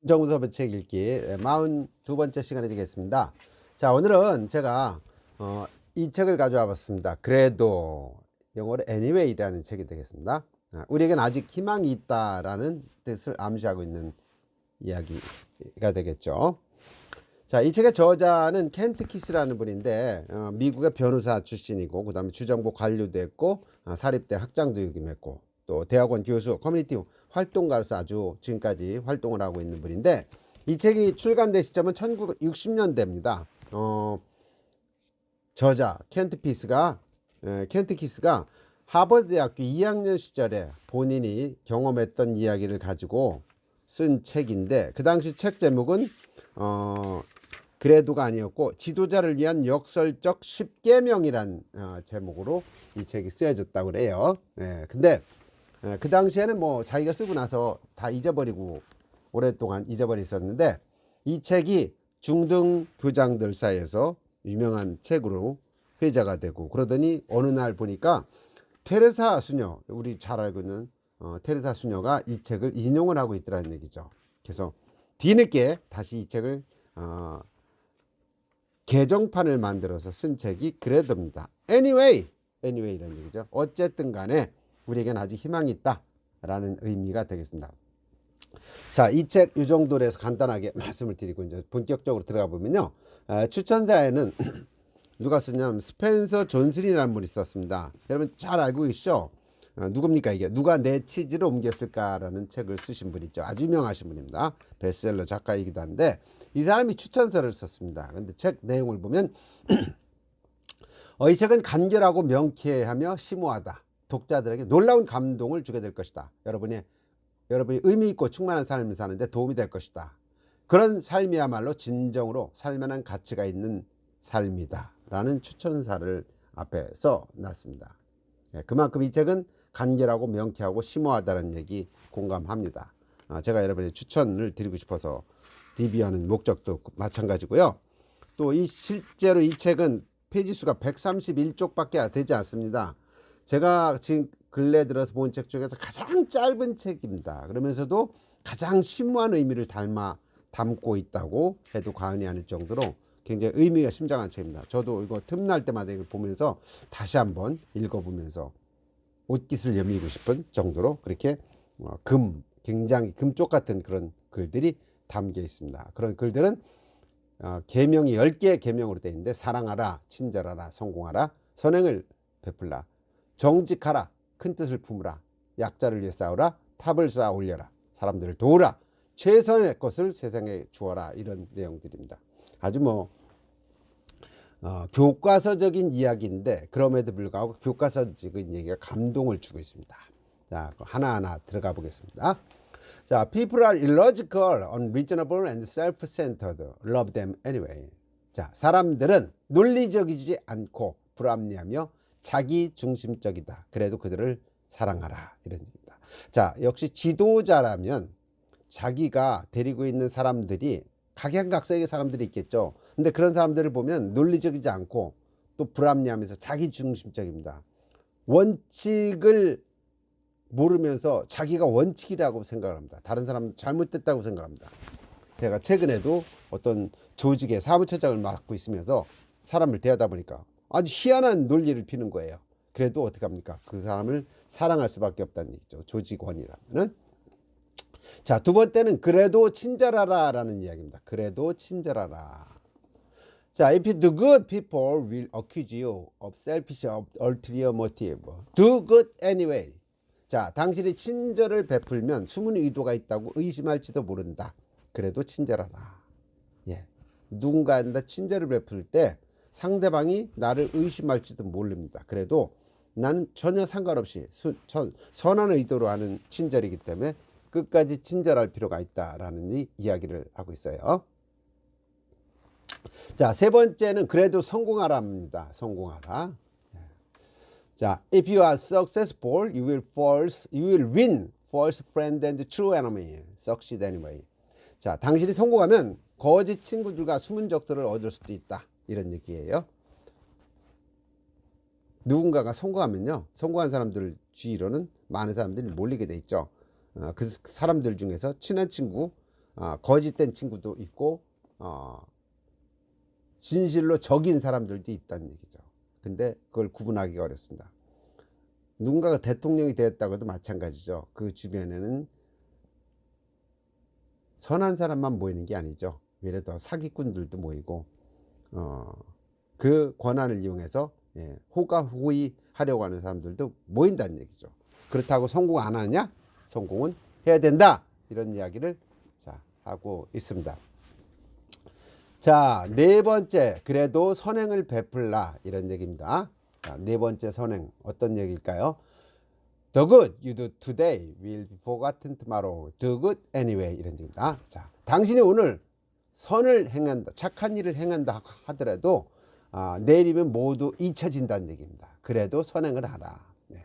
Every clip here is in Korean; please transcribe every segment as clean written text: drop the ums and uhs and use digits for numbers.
정우섭의 책 읽기 42번째 시간이 되겠습니다. 자, 오늘은 제가 이 책을 가져와 봤습니다. 그래도, 영어로 anyway라는 책이 되겠습니다. 우리에겐 아직 희망이 있다라는 뜻을 암시하고 있는 이야기가 되겠죠. 자, 이 책의 저자는 켄트 키스라는 분인데 미국의 변호사 출신이고, 그 다음에 주정부 관료도 했고, 사립대 학장도 역임했고, 또 대학원 교수, 커뮤니티 활동가로서 아주 지금까지 활동을 하고 있는 분인데, 이 책이 출간된 시점은 1960년대입니다. 저자 켄트 키스가 하버드 대학교 2학년 시절에 본인이 경험했던 이야기를 가지고 쓴 책인데, 그 당시 책 제목은 그래도가 아니었고 지도자를 위한 역설적 10계명이란 제목으로 이 책이 쓰여졌다고 그래요. 근데 그 당시에는 뭐 자기가 쓰고 나서 다 잊어버리고 오랫동안 잊어버렸었는데, 이 책이 중등 교장들 사이에서 유명한 책으로 회자가 되고, 그러더니 어느 날 보니까 테레사 수녀, 우리 잘 알고 있는 테레사 수녀가 이 책을 인용을 하고 있더라는 얘기죠. 그래서 뒤늦게 다시 이 책을 개정판을 만들어서 쓴 책이 그래도입니다. anyway라는 얘기죠. 어쨌든 간에 우리에겐 아직 희망이 있다 라는 의미가 되겠습니다. 자, 이 책 이 정도로 해서 간단하게 말씀을 드리고 이제 본격적으로 들어가 보면요, 추천사에는 누가 썼냐면 스펜서 존슨이라는 분이 썼습니다. 여러분 잘 알고 계시죠? 누굽니까 이게? 누가 내 치즈를 옮겼을까라는 책을 쓰신 분이죠. 아주 유명하신 분입니다. 베스트셀러 작가이기도 한데, 이 사람이 추천서를 썼습니다. 근데 책 내용을 보면 이 책은 간결하고 명쾌하며 심오하다. 독자들에게 놀라운 감동을 주게 될 것이다. 여러분이 의미 있고 충만한 삶을 사는데 도움이 될 것이다. 그런 삶이야말로 진정으로 살만한 가치가 있는 삶이다 라는 추천사를 앞에 써놨습니다. 그만큼 이 책은 간결하고 명쾌하고 심오하다는 얘기 공감합니다. 제가 여러분의 추천을 드리고 싶어서 리뷰하는 목적도 마찬가지고요. 또 실제로 이 책은 페이지 수가 131쪽밖에 되지 않습니다. 제가 지금 근래 들어서 본 책 중에서 가장 짧은 책입니다. 그러면서도 가장 심오한 의미를 담고 있다고 해도 과언이 아닐 정도로 굉장히 의미가 심장한 책입니다. 저도 이거 틈날 때마다 이걸 보면서 다시 한번 읽어보면서 옷깃을 여미고 싶은 정도로 그렇게 굉장히 금쪽 같은 그런 글들이 담겨 있습니다. 그런 글들은 계명이 10개의 계명으로 되어 있는데, 사랑하라, 친절하라, 성공하라, 선행을 베풀라, 정직하라, 큰 뜻을 품으라, 약자를 위해 싸우라, 탑을 쌓아 올려라, 사람들을 도우라, 최선의 것을 세상에 주어라, 이런 내용들입니다. 아주 교과서적인 이야기인데, 그럼에도 불구하고 교과서적인 얘기가 감동을 주고 있습니다. 자, 하나하나 들어가 보겠습니다. 자, people are illogical, unreasonable, and self-centered. Love them anyway. 자, 사람들은 논리적이지 않고 불합리하며 자기 중심적이다. 그래도 그들을 사랑하라, 이런 얘기입니다. 자, 역시 지도자라면 자기가 데리고 있는 사람들이 각양각색의 사람들이 있겠죠. 근데 그런 사람들을 보면 논리적이지 않고 또 불합리하면서 자기 중심적입니다. 원칙을 모르면서 자기가 원칙이라고 생각을 합니다. 다른 사람은 잘못됐다고 생각합니다. 제가 최근에도 어떤 조직의 사무처장을 맡고 있으면서 사람을 대하다 보니까 아주 희한한 논리를 피는 거예요. 그래도 어떻게 합니까? 그 사람을 사랑할 수밖에 없다는 얘기죠. 조직원이라면은. 자, 두 번째는 그래도 친절하라 라는 이야기입니다. 그래도 친절하라. 자, if you do good, people will accuse you of selfish, ulterior motive. Do good anyway. 자, 당신이 친절을 베풀면 숨은 의도가 있다고 의심할지도 모른다. 그래도 친절하라. 예. 누군가한테 친절을 베풀 때 상대방이 나를 의심할지도 모릅니다. 그래도 나는 전혀 상관없이 선한 의도로 하는 친절이기 때문에 끝까지 친절할 필요가 있다라는 이야기를 하고 있어요. 자, 세 번째는 그래도 성공하라입니다. 성공하라. 자, if you are successful, you will win false friend and true enemy. Succeed anyway. 자, 당신이 성공하면 거짓 친구들과 숨은 적들을 얻을 수도 있다. 이런 얘기예요. 누군가가 성공하면요, 성공한 사람들 주위로는 많은 사람들이 몰리게 돼 있죠. 그 사람들 중에서 친한 친구, 거짓된 친구도 있고 진실로 적인 사람들도 있다는 얘기죠. 근데 그걸 구분하기가 어렵습니다. 누군가가 대통령이 되었다고 해도 마찬가지죠. 그 주변에는 선한 사람만 모이는 게 아니죠. 예를 들어 사기꾼들도 모이고 그 권한을 이용해서 호가호위 하려고 하는 사람들도 모인다는 얘기죠. 그렇다고 성공 안 하느냐? 성공은 해야 된다. 이런 이야기를 하고 있습니다. 자, 네 번째, 그래도 선행을 베풀라 이런 얘기입니다. 자, 네 번째 선행 어떤 얘기일까요? The good you do today will be forgotten tomorrow. Do good anyway 이런 얘기입니다. 자, 당신이 오늘 선을 행한다, 착한 일을 행한다 하더라도 내일이면 모두 잊혀진다는 얘기입니다. 그래도 선행을 하라. 네.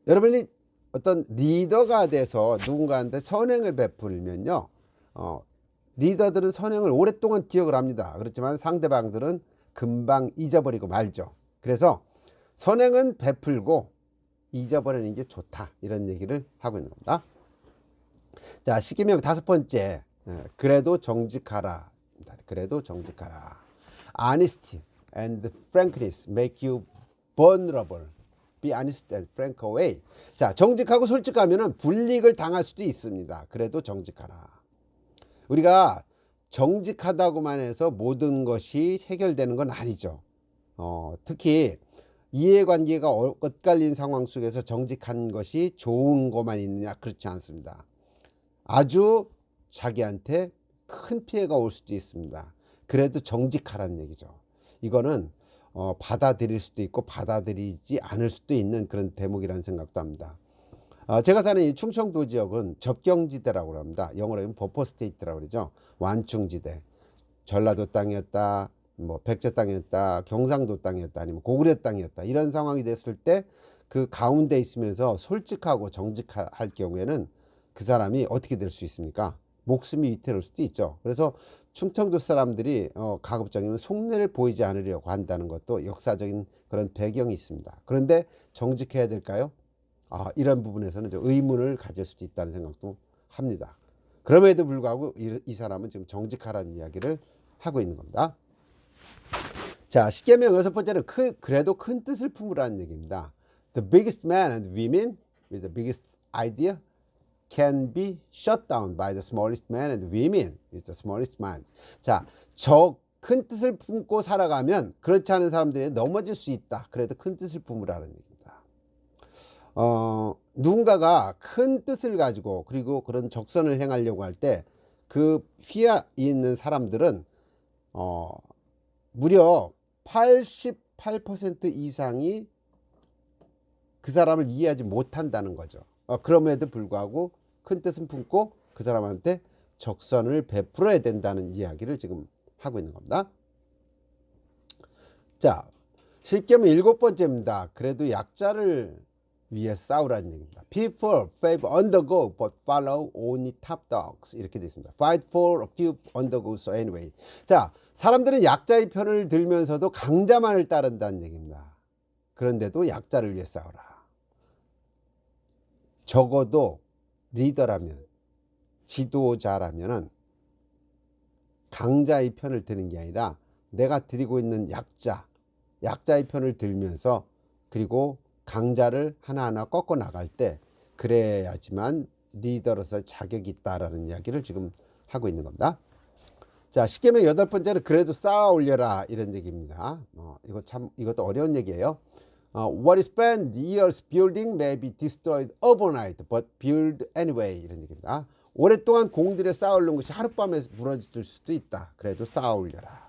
여러분이 어떤 리더가 돼서 누군가한테 선행을 베풀면요, 리더들은 선행을 오랫동안 기억을 합니다. 그렇지만 상대방들은 금방 잊어버리고 말죠. 그래서 선행은 베풀고 잊어버리는 게 좋다 이런 얘기를 하고 있는 겁니다. 자, 십계명 다섯 번째, 그래도 정직하라. 그래도 정직하라. Honesty and frankness make you vulnerable. Be honest and frank away. 자, 정직하고 솔직하면은 불이익을 당할 수도 있습니다. 그래도 정직하라. 우리가 정직하다고만 해서 모든 것이 해결되는 건 아니죠. 특히 이해관계가 엇갈린 상황 속에서 정직한 것이 좋은 것만 있느냐? 그렇지 않습니다. 아주 자기한테 큰 피해가 올 수도 있습니다. 그래도 정직하라는 얘기죠. 이거는 받아들일 수도 있고 받아들이지 않을 수도 있는 그런 대목이라는 생각도 합니다. 제가 사는 이 충청도 지역은 접경지대라고 합니다. 영어로 하면 버퍼 스테이트라고 그러죠. 완충지대. 전라도 땅이었다, 뭐 백제 땅이었다, 경상도 땅이었다, 아니면 고구려 땅이었다, 이런 상황이 됐을 때 그 가운데 있으면서 솔직하고 정직할 경우에는 그 사람이 어떻게 될 수 있습니까? 목숨이 위태로울 수도 있죠. 그래서 충청도 사람들이 가급적이면 속내를 보이지 않으려고 한다는 것도 역사적인 그런 배경이 있습니다. 그런데 정직해야 될까요? 이런 부분에서는 좀 의문을 가질 수도 있다는 생각도 합니다. 그럼에도 불구하고 이 사람은 지금 정직하라는 이야기를 하고 있는 겁니다. 자, 십계명 여섯 번째는 그래도 큰 뜻을 품으라는 얘기입니다. The biggest man and women with the biggest idea can be shut down by the smallest man and women with the smallest mind. 자, 저 큰 뜻을 품고 살아가면 그렇지 않은 사람들이 넘어질 수 있다. 그래도 큰 뜻을 품으라는 얘기입니다. 누군가가 큰 뜻을 가지고 그리고 그런 적선을 행하려고 할 때 그 휘하 있는 사람들은 무려 88% 이상이 그 사람을 이해하지 못한다는 거죠. 그럼에도 불구하고 큰 뜻은 품고 그 사람한테 적선을 베풀어야 된다는 이야기를 지금 하고 있는 겁니다. 자, 십계명 일곱 번째입니다. 그래도 약자를 위해 싸우라는 얘기입니다. People favor undergo but follow only top dogs. 이렇게 되어 있습니다. Fight for a few undergoes anyway. 자, 사람들은 약자의 편을 들면서도 강자만을 따른다는 얘기입니다. 그런데도 약자를 위해 싸우라. 적어도 리더라면, 지도자라면은 강자의 편을 드는 게 아니라 내가 드리고 있는 약자의 편을 들면서 그리고 강자를 하나하나 꺾어 나갈 때 그래야지만 리더로서 자격이 있다라는 이야기를 지금 하고 있는 겁니다. 자, 십계명 여덟 번째는 그래도 쌓아 올려라 이런 얘기입니다. 이것도 어려운 얘기예요. What is spent years building may be destroyed overnight, but build anyway 이런 얘기입니다. 오랫동안 공들여 쌓아 올린 것이 하룻밤에 무너질 수도 있다. 그래도 쌓아 올려라.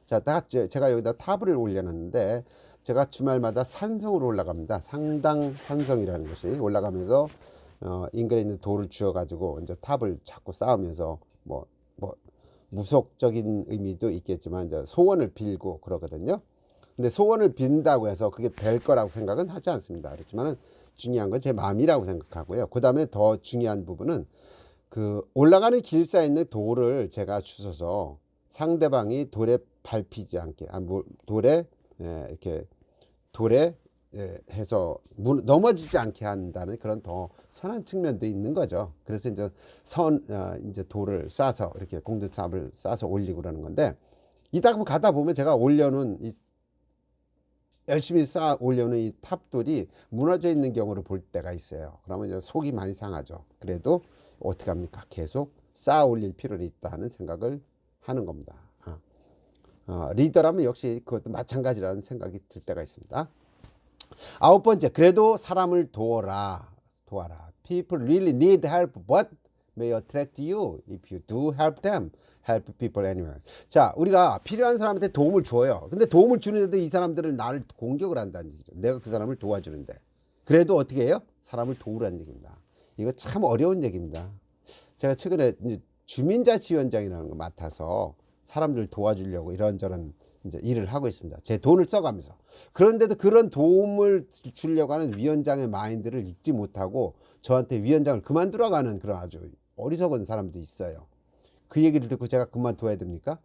자, 제가 여기다 타블을 올려놨는데 제가 주말마다 산성으로 올라갑니다. 상당 산성이라는 것이 올라가면서 인근에 있는 돌을 주워 가지고 이제 탑을 자꾸 쌓으면서 뭐 무속적인 의미도 있겠지만 이제 소원을 빌고 그러거든요. 근데 소원을 빈다고 해서 그게 될 거라고 생각은 하지 않습니다. 그렇지만은 중요한 건 제 마음이라고 생각하고요. 그 다음에 더 중요한 부분은 그 올라가는 길사에 있는 돌을 제가 주워서 상대방이 돌에 밟히지 않게, 이렇게 돌에 해서 넘어지지 않게 한다는 그런 더 선한 측면도 있는 거죠. 그래서 이제 이제 돌을 싸서 이렇게 공드탑을 싸서 올리고 그러는 건데, 이따 가다 보면 제가 올려놓은 열심히 쌓아 올려놓은 이 탑돌이 무너져 있는 경우를 볼 때가 있어요. 그러면 이제 속이 많이 상하죠. 그래도 어떻게 합니까? 계속 쌓아 올릴 필요가 있다는 생각을 하는 겁니다. 리더라면 역시 그것도 마찬가지라는 생각이 들 때가 있습니다. 9번째, 그래도 사람을 도와라. People really need help, but may attract you if you do help them. Help people anyway. 자, 우리가 필요한 사람한테 도움을 줘요. 근데 도움을 주는데도 이 사람들은 나를 공격을 한다는 얘기죠. 내가 그 사람을 도와주는데. 그래도 어떻게 해요? 사람을 도우라는 얘기입니다. 이거 참 어려운 얘기입니다. 제가 최근에 주민자치위원장이라는 거 맡아서 사람들 도와주려고 이런저런 이제 일을 하고 있습니다. 제 돈을 써가면서. 그런데도 그런 도움을 주려고 하는 위원장의 마인드를 잊지 못하고 저한테 위원장을 그만두라고 하는 그런 아주 어리석은 사람도 있어요. 그 얘기를 듣고 제가 그만둬야 됩니까?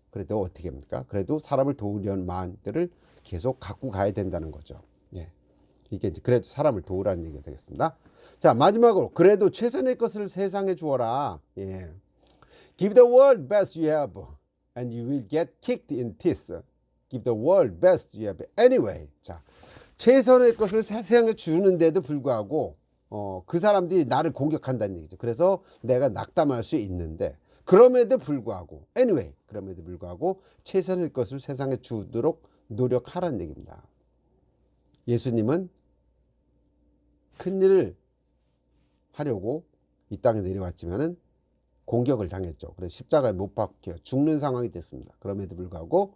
그래도 어떻게 합니까? 그래도 사람을 도우려는 마인드를 계속 갖고 가야 된다는 거죠. 예. 이게 이제 그래도 사람을 도우라는 얘기가 되겠습니다. 자, 마지막으로 그래도 최선의 것을 세상에 주어라. 예. Give the world best you have and you will get kicked in teeth. Give the world best you have anyway. 자, 최선의 것을 세상에 주는데도 불구하고 그 사람들이 나를 공격한다는 얘기죠. 그래서 내가 낙담할 수 있는데 그럼에도 불구하고 anyway, 그럼에도 불구하고 최선의 것을 세상에 주도록 노력하라는 얘기입니다. 예수님은 큰 일을 하려고 이 땅에 내려왔지만은 공격을 당했죠. 그래서 십자가에 못 박혀 죽는 상황이 됐습니다. 그럼에도 불구하고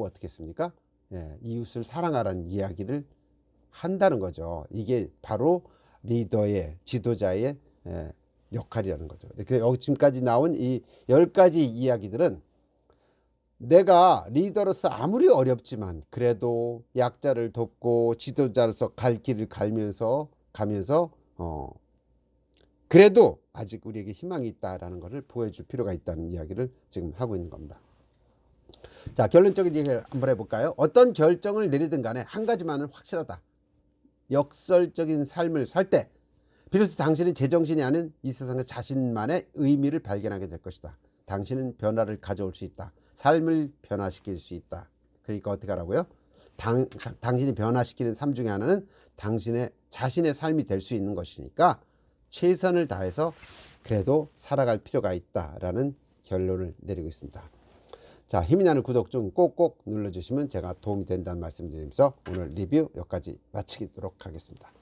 어떻게 했습니까? 예, 이웃을 사랑하라는 이야기를 한다는 거죠. 이게 바로 리더의, 지도자의 역할이라는 거죠. 여기 지금까지 나온 이 10가지 이야기들은 내가 리더로서 아무리 어렵지만 그래도 약자를 돕고 지도자로서 갈 길을 가면서 그래도 아직 우리에게 희망이 있다라는 것을 보여줄 필요가 있다는 이야기를 지금 하고 있는 겁니다. 자, 결론적인 얘기를 한번 해볼까요? 어떤 결정을 내리든 간에 한 가지만은 확실하다. 역설적인 삶을 살 때 비로소 당신은 제정신이 아닌 이 세상의 자신만의 의미를 발견하게 될 것이다. 당신은 변화를 가져올 수 있다. 삶을 변화시킬 수 있다. 그러니까 어떻게 하라고요? 당신이 변화시키는 삶 중에 하나는 당신의 자신의 삶이 될 수 있는 것이니까 최선을 다해서 그래도 살아갈 필요가 있다라는 결론을 내리고 있습니다. 자, 힘이 나는 구독 좀 꼭꼭 눌러주시면 제가 도움이 된다는 말씀 드리면서 오늘 리뷰 여기까지 마치도록 하겠습니다.